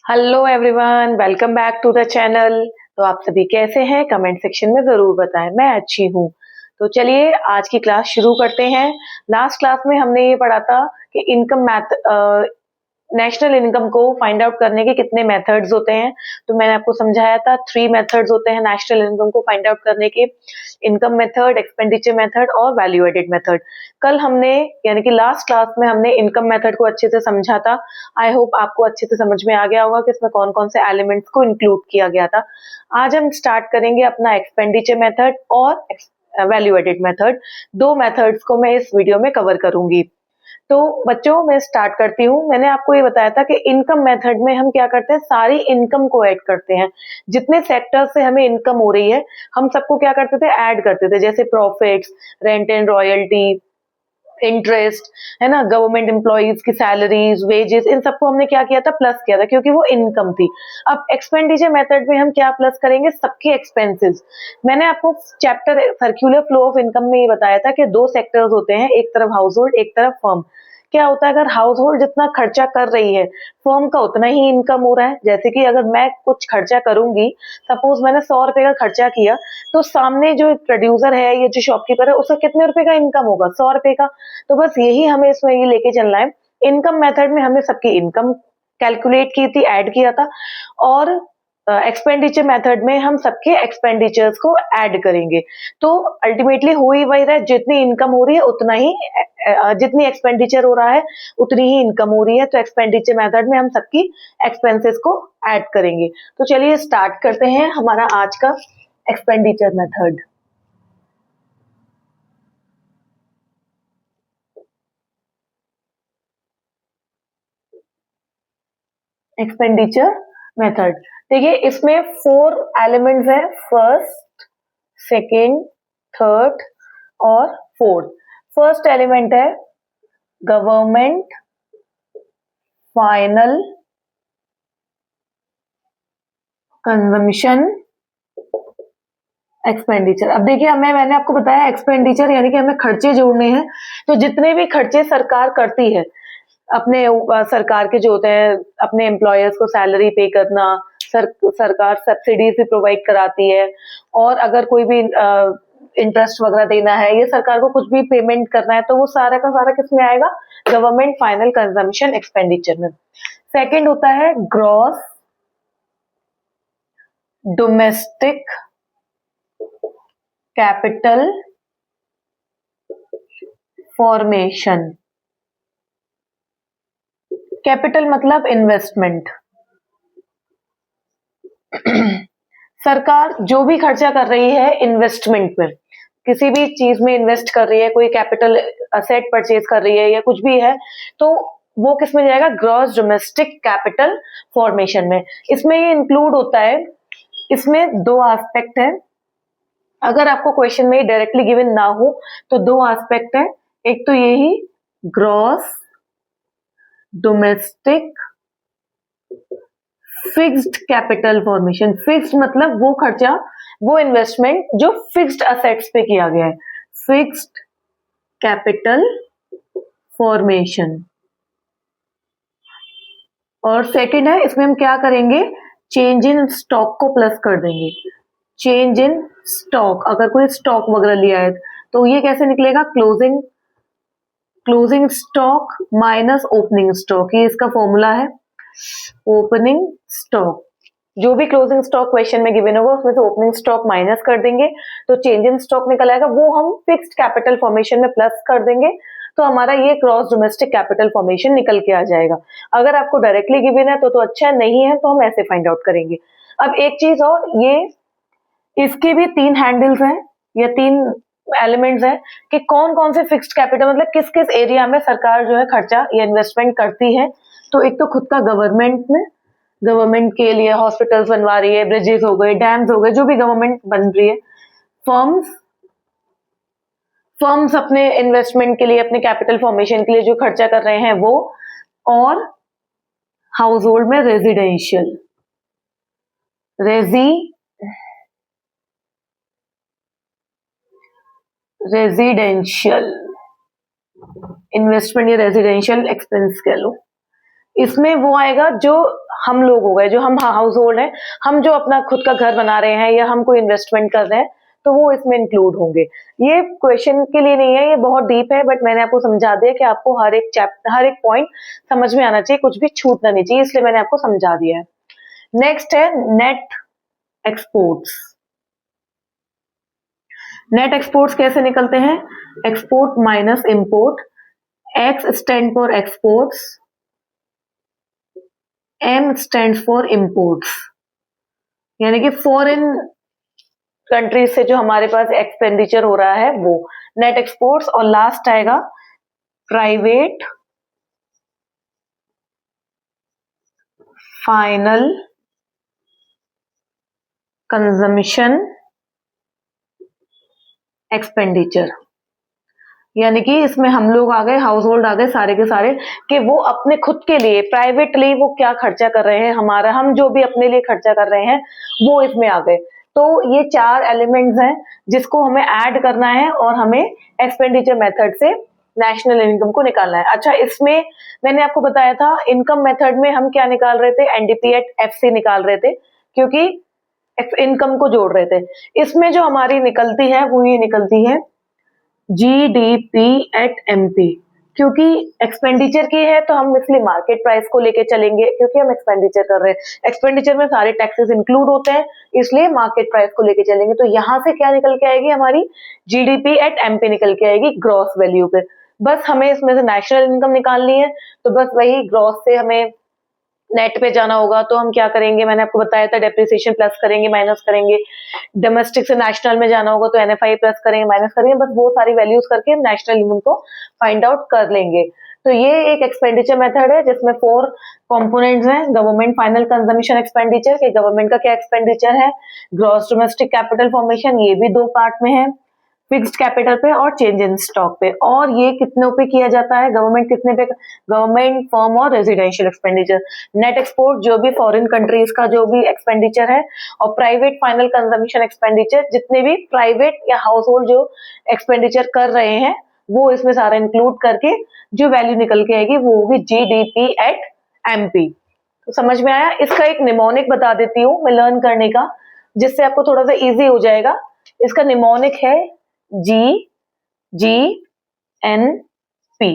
Hello everyone, welcome back to the channel. तो आप सभी कैसे हैं? कमेंट सेक्शन में जरूर बताएं। मैं अच्छी हूँ। तो चलिए आज की क्लास शुरू करते हैं। लास्ट क्लास में हमने ये पढ़ा था कि इनकम नेशनल इनकम को फाइंड आउट करने के कितने मेथड्स होते हैं। तो मैंने आपको समझाया था 3 मेथड्स होते हैं नेशनल इनकम को फाइंड आउट करने के। इनकम मेथड, एक्सपेंडिचर मेथड और वैल्यू एडेड मेथड। कल हमने यानी कि लास्ट क्लास में हमने इनकम मेथड को अच्छे से समझा था। आई होप आपको अच्छे से समझ में आ गया होगा कि इसमें कौन कौन से एलिमेंट्स को इंक्लूड किया गया था। आज हम स्टार्ट करेंगे अपना एक्सपेंडिचर मेथड और वैल्यू एडेड मेथड। 2 मेथड्स को मैं इस वीडियो में कवर करूंगी। तो बच्चों मैं स्टार्ट करती हूँ। मैंने आपको ये बताया था कि इनकम मेथड में हम क्या करते हैं, सारी इनकम को ऐड करते हैं। जितने सेक्टर से हमें इनकम हो रही है हम सबको क्या करते थे, ऐड करते थे। जैसे profits, rent and royalty, interest, है ना, गवर्नमेंट एम्प्लॉइज की सैलरीज, वेजेस, इन सबको हमने क्या किया था, प्लस किया था, क्योंकि वो इनकम थी। अब एक्सपेंडिचर मेथड में हम क्या प्लस करेंगे, सबके एक्सपेंसेस। मैंने आपको chapter circular flow of income में ये बताया था कि 2 सेक्टर्स होते हैं, एक तरफ हाउस होल्ड, एक तरफ फर्म। क्या होता है, अगर हाउस होल्ड जितना खर्चा कर रही है फर्म का उतना ही इनकम हो रहा है। जैसे कि अगर मैं कुछ खर्चा करूंगी, सपोज मैंने 100 रुपए का खर्चा किया, तो सामने जो प्रोड्यूसर है या जो शॉपकीपर है उसका कितने रुपए का इनकम होगा, 100 रुपए का। तो बस यही हमें इसमें ये लेके चलना है। इनकम मेथड में हमने सबकी इनकम कैलकुलेट की थी, ऐड किया था, और एक्सपेंडिचर मेथड में हम सबके एक्सपेंडिचर्स को ऐड करेंगे। तो अल्टीमेटली हो ही वही रहा है, जितनी इनकम हो रही है उतना ही जितनी एक्सपेंडिचर हो रहा है उतनी ही इनकम हो रही है। तो एक्सपेंडिचर मेथड में हम सबकी एक्सपेंसेस को ऐड करेंगे। तो चलिए स्टार्ट करते हैं हमारा आज का एक्सपेंडिचर मेथड। एक्सपेंडिचर मेथड देखिए, इसमें 4 एलिमेंट्स है, फर्स्ट, सेकेंड, थर्ड और फोर्थ। फर्स्ट एलिमेंट है गवर्नमेंट फाइनल कंजम्पशन एक्सपेंडिचर। अब देखिए, मैंने आपको बताया एक्सपेंडिचर यानी कि हमें खर्चे जोड़ने हैं। तो जितने भी खर्चे सरकार करती है अपने सरकार के जो होते हैं, अपने एम्प्लॉयर्स को सैलरी पे करना, सरकार सब्सिडीज भी प्रोवाइड कराती है, और अगर कोई भी इंटरेस्ट वगैरह देना है, ये सरकार को कुछ भी पेमेंट करना है, तो वो सारा का सारा किस में आएगा, गवर्नमेंट फाइनल कंजम्पशन एक्सपेंडिचर में। सेकंड होता है gross domestic capital formation. Capital मतलब इन्वेस्टमेंट। सरकार जो भी खर्चा कर रही है इन्वेस्टमेंट में, किसी भी चीज में इन्वेस्ट कर रही है, कोई कैपिटल असेट परचेज कर रही है या कुछ भी है, तो वो किस में जाएगा, ग्रॉस डोमेस्टिक कैपिटल फॉर्मेशन में। इसमें ये इंक्लूड होता है। इसमें 2 एस्पेक्ट है। अगर आपको क्वेश्चन में डायरेक्टली गिवन ना हो तो 2 एस्पेक्ट है। एक तो यही gross domestic fixed capital formation. Fixed मतलब वो खर्चा, वो इन्वेस्टमेंट जो फिक्स्ड असेट्स पे किया गया है, फिक्स्ड कैपिटल फॉर्मेशन। और सेकंड है, इसमें हम क्या करेंगे, चेंज इन स्टॉक को प्लस कर देंगे। चेंज इन स्टॉक, अगर कोई स्टॉक वगैरह लिया है तो ये कैसे निकलेगा, closing stock minus opening stock, ये इसका फॉर्मूला है। ओपनिंग स्टॉक, जो भी क्लोजिंग स्टॉक क्वेश्चन में गिवन होगा उसमें से ओपनिंग स्टॉक माइनस कर देंगे, तो चेंज इन स्टॉक निकल आएगा, वो हम फिक्स्ड कैपिटल फॉर्मेशन में प्लस कर देंगे, तो हमारा ये क्रॉस डोमेस्टिक कैपिटल फॉर्मेशन निकल के आ जाएगा। अगर आपको डायरेक्टली गिवन है तो अच्छा, नहीं है तो हम ऐसे फाइंड आउट करेंगे। अब एक चीज और, ये इसके भी 3 हैंडल्स हैं या 3 एलिमेंट्स हैं कि कौन कौन से फिक्स्ड कैपिटल मतलब किस किस एरिया में सरकार जो है खर्चा या इन्वेस्टमेंट करती है। तो एक तो खुद का गवर्नमेंट में, गवर्नमेंट के लिए हॉस्पिटल्स बनवा रही है, ब्रिजेस हो गए, डैम्स हो गए, जो भी गवर्नमेंट बन रही है। फर्म्स अपने इन्वेस्टमेंट के लिए, अपने कैपिटल फॉर्मेशन के लिए जो खर्चा कर रहे हैं वो। और हाउस होल्ड में रेजिडेंशियल इन्वेस्टमेंट या रेजिडेंशियल एक्सपेंस कह लो। इसमें वो आएगा जो हम लोग हो गए, जो हम हाउस होल्ड हैं, हम जो अपना खुद का घर बना रहे हैं या हम कोई इन्वेस्टमेंट कर रहे हैं, तो वो इसमें इंक्लूड होंगे। ये क्वेश्चन के लिए नहीं है, ये बहुत डीप है, बट मैंने आपको समझा दिया कि आपको हर एक चैप्टर, हर एक पॉइंट समझ में आना चाहिए, कुछ भी छूटना नहीं चाहिए, इसलिए मैंने आपको समझा दिया है। नेक्स्ट है नेट एक्सपोर्ट्स। नेट एक्सपोर्ट्स कैसे निकलते हैं? Export minus import, X stand for exports, M stand for imports, यानी कि फॉरेन कंट्रीज से जो हमारे पास एक्सपेंडिचर हो रहा है वो नेट एक्सपोर्ट्स, और लास्ट आएगा प्राइवेट फाइनल कंजम्पशन एक्सपेंडिचर, यानी कि इसमें हम लोग आ गए, हाउस होल्ड आ गए सारे के सारे, कि वो अपने खुद के लिए प्राइवेटली वो क्या खर्चा कर रहे हैं, हमारा हम जो भी अपने लिए खर्चा कर रहे हैं वो इसमें आ गए। तो ये 4 एलिमेंट्स हैं जिसको हमें ऐड करना है और हमें एक्सपेंडिचर मेथड से नेशनल इनकम को निकालना है। अच्छा, इसमें मैंने आपको बताया था इनकम मेथड में हम क्या निकाल रहे थे, एनडीपी एट एफसी निकाल रहे थे, क्योंकि इनकम को जोड़ रहे थे। इसमें जो हमारी निकलती है वो ये निकलती है जीडीपी एट एमपी, क्योंकि एक्सपेंडिचर की है तो हम इसलिए मार्केट प्राइस को लेके चलेंगे, क्योंकि हम एक्सपेंडिचर कर रहे हैं, एक्सपेंडिचर में सारे टैक्सेस इंक्लूड होते हैं, इसलिए मार्केट प्राइस को लेके चलेंगे। तो यहां से क्या निकल के आएगी, हमारी जीडीपी एट एमपी निकल के आएगी ग्रॉस वैल्यू पे। बस हमें इसमें से नेशनल इनकम निकालनी है, तो बस वही ग्रॉस से हमें नेट पे जाना होगा। तो हम क्या करेंगे, मैंने आपको बताया था, डेप्रिसिएशन प्लस करेंगे, माइनस करेंगे। डोमेस्टिक से नेशनल में जाना होगा तो एनएफआई प्लस करेंगे, माइनस करेंगे, बस वो सारी वैल्यूज करके हम नेशनल इनकम को फाइंड आउट कर लेंगे। तो ये एक एक्सपेंडिचर मेथड है जिसमें 4 कंपोनेंट्स हैं। गवर्नमेंट फाइनल कंजम्पशन एक्सपेंडिचर, के गवर्नमेंट का क्या एक्सपेंडिचर है, ग्रॉस डोमेस्टिक कैपिटल फॉर्मेशन, ये भी 2 पार्ट में है, फिक्स्ड कैपिटल पे और चेंज इन स्टॉक पे। और ये कितनों पे किया जाता है, गवर्नमेंट कितने पे, गवर्नमेंट, फर्म और रेजिडेंशियल एक्सपेंडिचर। नेट एक्सपोर्ट जो भी फॉरेन कंट्रीज का जो भी एक्सपेंडिचर है, और प्राइवेट फाइनल कंजम्पशन एक्सपेंडिचर, जितने भी प्राइवेट या हाउस होल्ड जो एक्सपेंडिचर कर रहे हैं वो इसमें सारा इंक्लूड करके जो वैल्यू निकल के आएगी वो होगी जीडीपी एट एमपी। तो समझ में आया? इसका एक निमोनिक बता देती हूँ मैं लर्न करने का, जिससे आपको थोड़ा सा इजी हो जाएगा। इसका निमोनिक है जी जी एन पी,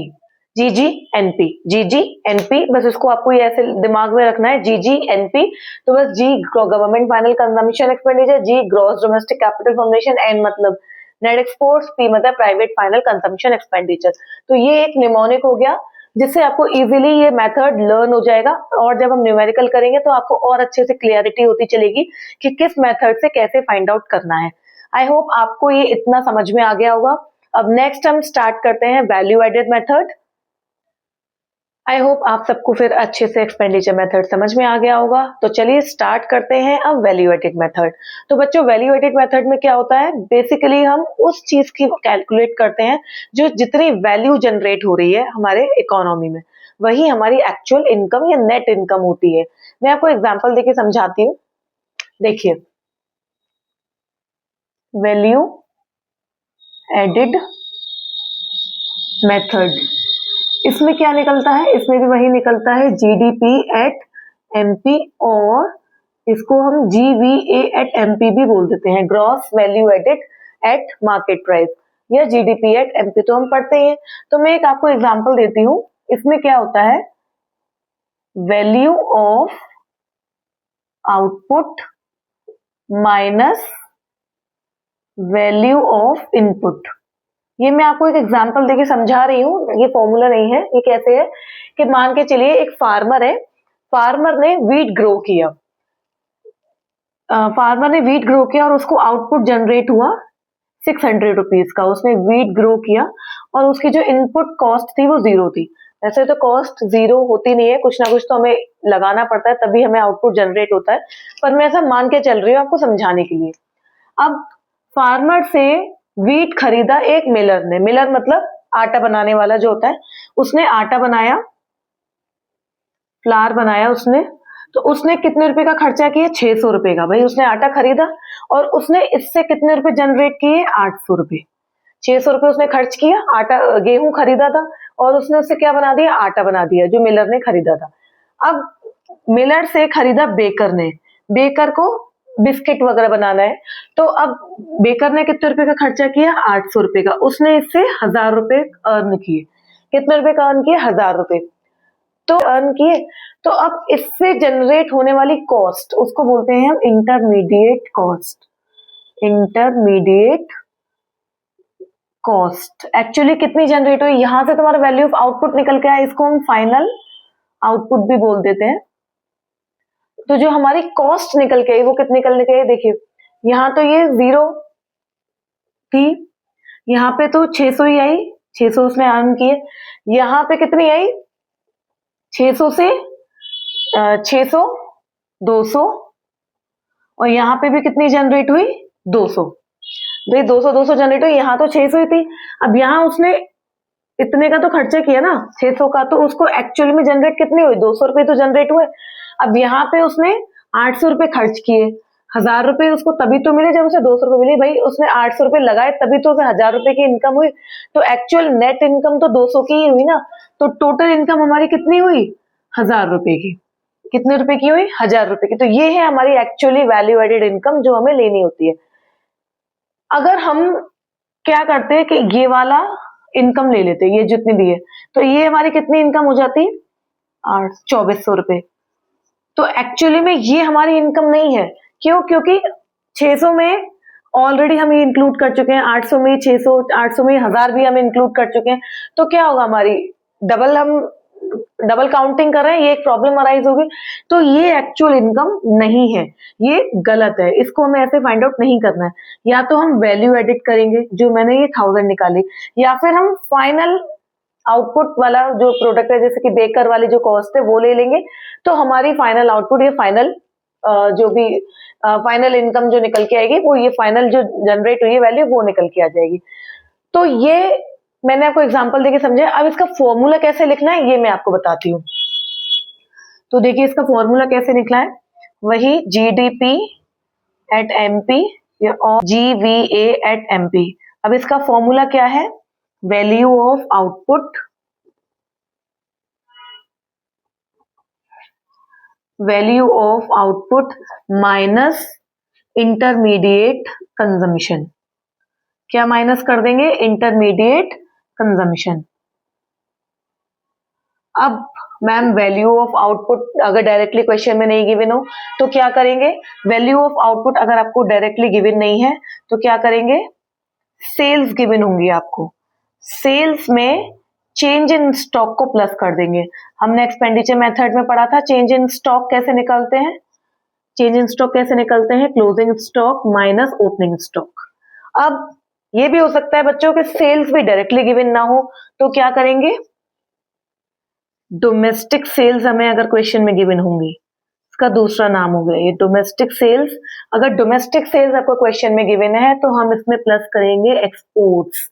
जी जी एन पी, जी जी एन पी, बस इसको आपको ये ऐसे दिमाग में रखना है, जी जी एन पी। तो बस G government final consumption expenditure, G gross domestic capital formation, N मतलब नेट एक्सपोर्ट्स, पी मतलब प्राइवेट फाइनल कंजम्पशन एक्सपेंडिचर। तो ये एक निमोनिक हो गया जिससे आपको इजीली ये मेथड लर्न हो जाएगा, और जब हम न्यूमेरिकल करेंगे तो आपको और अच्छे से क्लियरिटी होती चलेगी कि किस मेथड से कैसे फाइंड आउट करना है। आई होप आपको ये इतना समझ में आ गया होगा। अब नेक्स्ट हम स्टार्ट करते हैं value added method. I hope आप सबको फिर अच्छे से एक्सपेंडिचर मेथड समझ में आ गया होगा। तो चलिए स्टार्ट करते हैं अब वैल्यू एडेड मेथड। तो बच्चों, वैल्यू एडेड मेथड में क्या होता है, बेसिकली हम उस चीज की कैलकुलेट करते हैं जो जितनी वैल्यू जनरेट हो रही है हमारे इकोनॉमी में, वही हमारी एक्चुअल इनकम या नेट इनकम होती है। मैं आपको एग्जाम्पल देके समझाती हूँ। देखिए, वैल्यू एडेड मेथड, इसमें क्या निकलता है, इसमें भी वही निकलता है जीडीपी एट एमपी, और इसको हम जीवीए एट एमपी भी बोल देते हैं, gross value added at market price, या जीडीपी एट एमपी तो हम पढ़ते हैं। तो मैं एक आपको एग्जांपल देती हूँ। इसमें क्या होता है, value of output minus value of input. ये मैं आपको एक एग्जांपल देके समझा रही हूँ, ये फॉर्मूला नहीं है। ये कैसे है कि मान के चलिए एक फार्मर है, फार्मर ने वीट ग्रो किया, फार्मर ने वीट ग्रो किया और उसको आउटपुट जनरेट हुआ 600 रुपीज का। उसने वीट ग्रो किया और उसकी जो इनपुट कॉस्ट थी वो 0 थी। ऐसे तो कॉस्ट 0 होती नहीं है, कुछ ना कुछ तो हमें लगाना पड़ता है तभी हमें आउटपुट जनरेट होता है, पर मैं ऐसा मान के चल रही हूँ आपको समझाने के लिए। अब फार्मर से वीट खरीदा एक मिलर ने, मिलर मतलब आटा बनाने वाला जो होता है, उसने आटा बनाया, फ्लावर बनाया उसने। तो उसने कितने रुपए का खर्चा किया, 600 रुपए का। भाई उसने आटा खरीदा और उसने इससे कितने रुपए जनरेट किए, 800 रुपए। 600 रुपए उसने खर्च किया, आटा गेहूं खरीदा था और उसने उससे क्या बना दिया, आटा बना दिया जो मिलर ने खरीदा था। अब मिलर से खरीदा बेकर ने, बेकर को बिस्किट वगैरह बनाना है, तो अब बेकर ने कितने रुपए का खर्चा किया, 800 रुपए का, उसने इससे 1000 रुपए अर्न किए। कितने रुपए का अर्न किए, 1000 रुपए तो अर्न किए। तो अब इससे जनरेट होने वाली कॉस्ट, उसको बोलते हैं हम intermediate cost. Intermediate cost actually कितनी जनरेट हुई, यहां से तुम्हारा वैल्यू ऑफ आउटपुट निकल के आया, इसको हम फाइनल आउटपुट भी बोल देते हैं। तो जो हमारी कॉस्ट निकल के आई वो कितनी निकल के आई, देखिए यहां तो ये 0 थी, यहाँ पे तो 600 ही आई, 600 उसने अर्न किए। यहाँ पे कितनी आई, 600 से 600 200, और यहाँ पे भी कितनी जनरेट हुई, 200। भाई 200 जनरेट हुई, यहाँ तो 600 ही थी। अब यहाँ उसने इतने का तो खर्चा किया ना 600 का, तो उसको एक्चुअल में जनरेट कितने हुए, 200 रुपए तो जनरेट हुए। अब यहाँ पे उसने 800 रुपए खर्च किए, 1000 रुपए उसको तभी तो मिले जब उसे 200 रुपए मिले। भाई उसने 800 रुपए लगाए तभी तो उसे 1000 रुपए की इनकम हुई, तो एक्चुअल नेट इनकम तो 200 की ही हुई ना। तो टोटल इनकम हमारी कितनी हुई, 1000 रुपए की। कितने रुपए की हुई, 1000 रुपए की। तो ये है हमारी एक्चुअली वैल्यू एडेड इनकम जो हमें लेनी होती है। अगर हम क्या करते हैं कि ये वाला इनकम ले लेते हैं, ये जितनी भी है, तो ये हमारी कितनी इनकम हो जाती है, 2400 रुपए। तो एक्चुअली में ये हमारी इनकम नहीं है, क्यों, क्योंकि 600 में ऑलरेडी हम ये इंक्लूड कर चुके हैं, 800 में 600, 800 में 1000 भी हम इंक्लूड कर चुके हैं। तो क्या होगा, हमारी डबल काउंटिंग कर रहे हैं, ये एक प्रॉब्लम अराइज होगी। तो ये एक्चुअल इनकम नहीं है, ये गलत है, इसको हमें ऐसे फाइंड आउट नहीं करना है। या तो हम वैल्यू एडिट करेंगे, जो मैंने ये 1000 निकाली, या फिर हम फाइनल आउटपुट वाला जो प्रोडक्ट है, जैसे कि बेकर वाली जो कॉस्ट है वो ले लेंगे, तो हमारी फाइनल आउटपुट, ये फाइनल जो भी फाइनल इनकम जो निकल के आएगी, वो ये फाइनल जो जनरेट हुई है वैल्यू वो निकल के आ जाएगी। तो ये मैंने आपको एग्जांपल देके समझाया। अब इसका फॉर्मूला कैसे लिखना है ये मैं आपको बताती हूँ। तो देखिए इसका फॉर्मूला कैसे निकला है, वही जीडीपी एट एमपी और जीवीए एट एमपी। अब इसका फॉर्मूला क्या है, value of output, value of output minus intermediate consumption. क्या माइनस कर देंगे, इंटरमीडिएट कंजम्पशन। अब मैम वैल्यू ऑफ आउटपुट अगर डायरेक्टली क्वेश्चन में नहीं गिवन हो तो क्या करेंगे, वैल्यू ऑफ आउटपुट अगर आपको डायरेक्टली गिवन नहीं है तो क्या करेंगे, सेल्स गिवन होंगी आपको, सेल्स में चेंज इन स्टॉक को प्लस कर देंगे। हमने एक्सपेंडिचर मेथड में पढ़ा था चेंज इन स्टॉक कैसे निकालते हैं, चेंज इन स्टॉक कैसे निकलते हैं, closing stock minus opening stock. अब ये भी हो सकता है बच्चों के सेल्स भी डायरेक्टली गिवन ना हो, तो क्या करेंगे, डोमेस्टिक सेल्स हमें अगर क्वेश्चन में गिवन होंगी, इसका दूसरा नाम हो गया ये डोमेस्टिक सेल्स। अगर डोमेस्टिक सेल्स आपको क्वेश्चन में गिवन है तो हम इसमें प्लस करेंगे एक्सपोर्ट्स।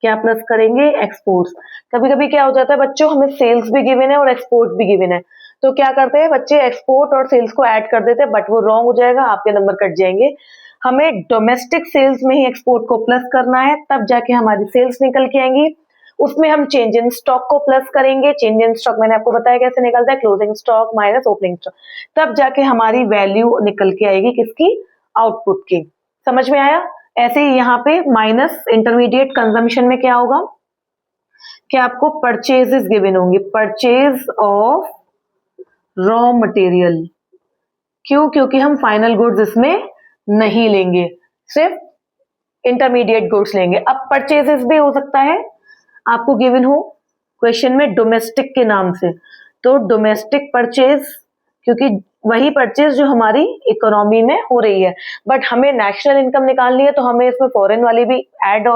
क्या प्लस करेंगे, एक्सपोर्ट्स। कभी कभी क्या हो जाता है बच्चों, हमें सेल्स भी गिवन है और एक्सपोर्ट भी गिवन है, तो क्या करते हैं बच्चे, एक्सपोर्ट और सेल्स को ऐड कर देते हैं, बट वो रॉन्ग हो जाएगा, आपके नंबर कट जाएंगे। हमें डोमेस्टिक सेल्स में ही एक्सपोर्ट को प्लस करना है, तब जाके हमारी सेल्स निकल के आएंगी। उसमें हम चेंज इन स्टॉक को प्लस करेंगे, चेंज इन स्टॉक मैंने आपको बताया कैसे निकलता है, closing stock minus opening stock, तब जाके हमारी वैल्यू निकल के आएगी किसकी, आउटपुट की। समझ में आया। ऐसे ही यहाँ पे माइनस इंटरमीडिएट कंजम्पशन में क्या होगा, कि आपको परचेजेस गिवन होंगी, परचेज ऑफ रॉ मटेरियल। क्यों, क्योंकि हम फाइनल गुड्स इसमें नहीं लेंगे, सिर्फ इंटरमीडिएट गुड्स लेंगे। अब परचेजेस भी हो सकता है आपको गिवन हो क्वेश्चन में डोमेस्टिक के नाम से, तो डोमेस्टिक परचेज, क्योंकि वही परचेज जो हमारी इकोनॉमी में हो रही है, बट हमें नेशनल इनकम निकालनी है तो हमें इसमें फॉरेन वाली भी ऐड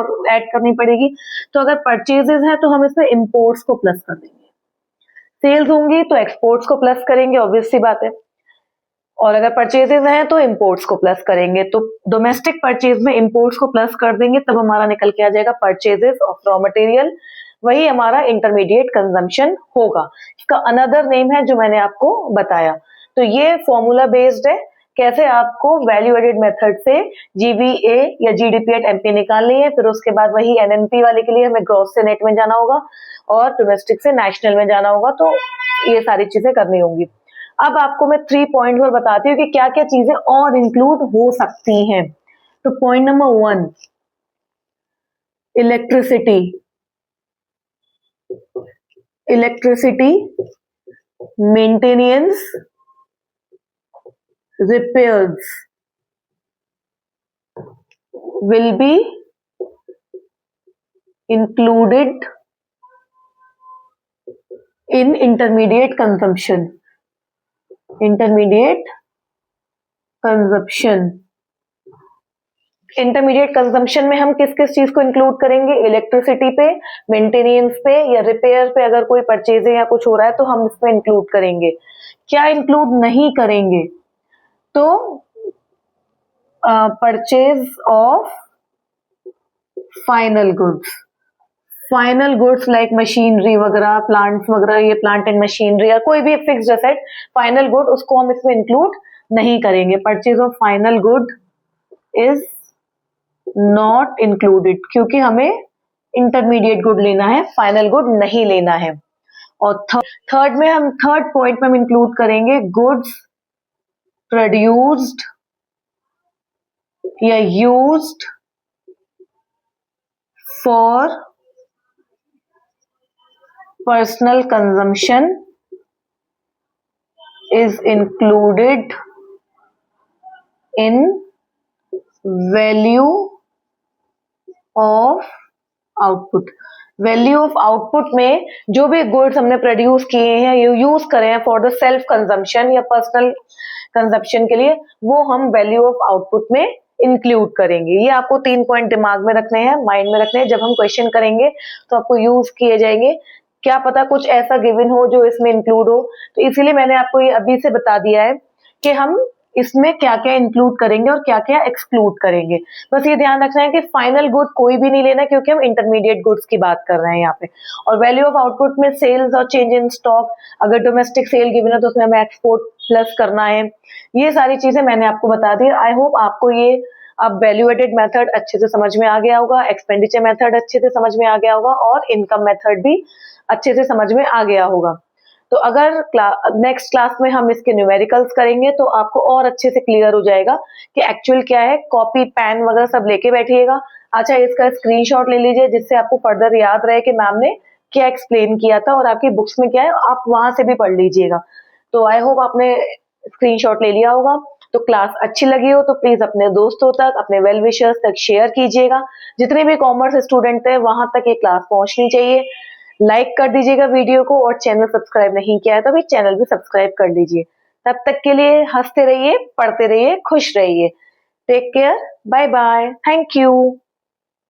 करनी पड़ेगी। तो अगर परचेजेस है तो हम इसमें इंपोर्ट्स को प्लस कर देंगे, सेल्स होंगी तो एक्सपोर्ट्स को प्लस करेंगे, ऑब्वियस सी बात है, और अगर परचेजेस हैं तो इंपोर्ट्स को प्लस करेंगे। तो डोमेस्टिक परचेज में इंपोर्ट्स को प्लस कर देंगे, तब हमारा निकल के आ जाएगा परचेजेस ऑफ रॉ मटेरियल, वही हमारा इंटरमीडिएट कंजम्पशन होगा। इसका अनदर नेम है जो मैंने आपको बताया। तो ये फॉर्मूला बेस्ड है, कैसे आपको वैल्यू एडेड मेथड से जीवीए या जीडीपी एट एमपी निकालनी है, फिर उसके बाद वही एनएनपी वाले के लिए हमें ग्रॉस से नेट में जाना होगा और डोमेस्टिक से नेशनल में जाना होगा, तो ये सारी चीजें करनी होंगी। अब आपको मैं 3 पॉइंट्स और बताती हूँ कि क्या क्या चीजें और इंक्लूड हो सकती हैं। तो point number 1, electricity. Electricity, maintenance, repairs will be included in intermediate consumption. Intermediate consumption, intermediate consumption में हम किस किस चीज को इंक्लूड करेंगे? इलेक्ट्रिसिटी पे, मेंटेनेंस पे या रिपेयर पे, अगर कोई परचेजिंग या कुछ हो रहा है तो हम इसमें इंक्लूड करेंगे। क्या इंक्लूड नहीं करेंगे? तो purchase of final goods. Final goods like machinery वगैरह, प्लांट्स वगैरह, ये प्लांट एंड मशीनरी या कोई भी फिक्स्ड एसेट फाइनल गुड, उसको हम इसमें इंक्लूड नहीं करेंगे। Purchase of final good is not included, क्योंकि हमें इंटरमीडिएट गुड लेना है, फाइनल गुड नहीं लेना है। और थर्ड पॉइंट में हम इंक्लूड करेंगे गुड्स प्रोड्यूस्ड या used for personal consumption is included in value of output। Value of output में जो भी गुड्स हमने प्रोड्यूस किए हैं, यूज करे हैं फॉर द सेल्फ कंजम्पशन या पर्सनल कंजम्पशन के लिए, वो हम वैल्यू ऑफ आउटपुट में इंक्लूड करेंगे। ये आपको 3 पॉइंट दिमाग में रखने हैं, माइंड में रखने हैं। जब हम क्वेश्चन करेंगे तो आपको यूज किए जाएंगे, क्या पता कुछ ऐसा गिवन हो जो इसमें इंक्लूड हो। तो इसीलिए मैंने आपको ये अभी से बता दिया है कि हम इसमें क्या क्या इंक्लूड करेंगे और क्या क्या एक्सक्लूड करेंगे। बस ये ध्यान रखना है कि फाइनल गुड कोई भी नहीं लेना, क्योंकि हम इंटरमीडिएट गुड्स की बात कर रहे हैं यहाँ पे। और वैल्यू ऑफ आउटपुट में सेल्स और चेंज इन स्टॉक, अगर डोमेस्टिक सेल गिवन है तो उसमें हमें एक्सपोर्ट प्लस करना है। ये सारी चीजें मैंने आपको बता दी। आई होप आपको ये अब वैल्यूएटेड मेथड अच्छे से समझ में आ गया होगा, एक्सपेंडिचर मेथड अच्छे से समझ में आ गया होगा और इनकम मेथड भी अच्छे से समझ में आ गया होगा। तो अगर नेक्स्ट क्लास में हम इसके न्यूमेरिकल्स करेंगे तो आपको और अच्छे से क्लियर हो जाएगा कि एक्चुअल क्या है। कॉपी पेन वगैरह सब लेके बैठिएगा। अच्छा, इसका स्क्रीनशॉट ले लीजिए जिससे आपको फर्दर याद रहे कि मैम ने क्या एक्सप्लेन किया था, और आपकी बुक्स में क्या है आप वहां से भी पढ़ लीजिएगा। तो आई होप आपने स्क्रीनशॉट ले लिया होगा। तो क्लास अच्छी लगी हो तो प्लीज अपने दोस्तों तक, अपने वेल विशर्स तक शेयर कीजिएगा। जितने भी कॉमर्स स्टूडेंट है वहां तक ये क्लास पहुंचनी चाहिए। लाइक कर दीजिएगा वीडियो को, और चैनल सब्सक्राइब नहीं किया है तो अभी चैनल भी सब्सक्राइब कर लीजिए। तब तक के लिए हंसते रहिए, पढ़ते रहिए, खुश रहिए। Take care, bye bye, thank you.